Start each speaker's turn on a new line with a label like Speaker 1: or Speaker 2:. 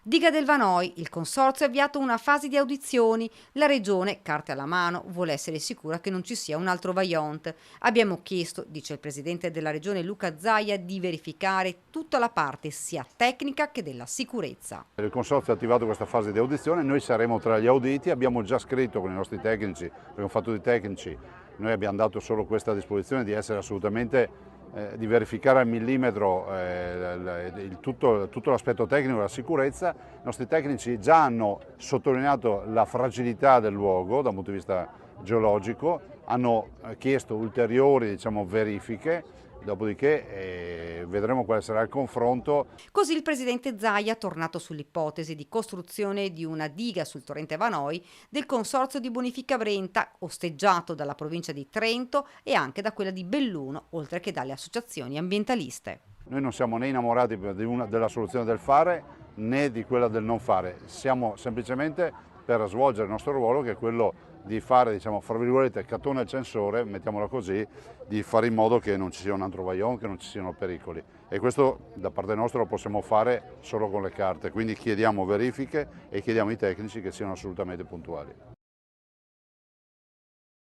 Speaker 1: Diga del Vanoi, il consorzio ha avviato una fase di audizioni. La regione, carte alla mano, vuole essere sicura che non ci sia un altro Vajont. Abbiamo chiesto, dice il presidente della regione Luca Zaia, di verificare tutta la parte sia tecnica che della sicurezza.
Speaker 2: Il Consorzio ha attivato questa fase di audizione, noi saremo tra gli auditi, abbiamo già scritto con i nostri tecnici, perché un fatto di tecnici, noi abbiamo dato solo questa disposizione di essere assolutamente, di verificare al millimetro tutto l'aspetto tecnico della sicurezza. I nostri tecnici già hanno sottolineato la fragilità del luogo dal punto di vista geologico, hanno chiesto ulteriori, verifiche, dopodiché vedremo quale sarà il confronto.
Speaker 1: Così il presidente Zaia, tornato sull'ipotesi di costruzione di una diga sul torrente Vanoi del consorzio di bonifica Brenta, osteggiato dalla provincia di Trento e anche da quella di Belluno, oltre che dalle associazioni ambientaliste.
Speaker 2: Noi non siamo né innamorati della soluzione del fare né di quella del non fare, siamo semplicemente per svolgere il nostro ruolo, che è quello di fare, fra virgolette, cattone al censore, mettiamola così, di fare in modo che non ci sia un altro Vajont, che non ci siano pericoli. E questo da parte nostra lo possiamo fare solo con le carte, quindi chiediamo verifiche e chiediamo ai tecnici che siano assolutamente puntuali.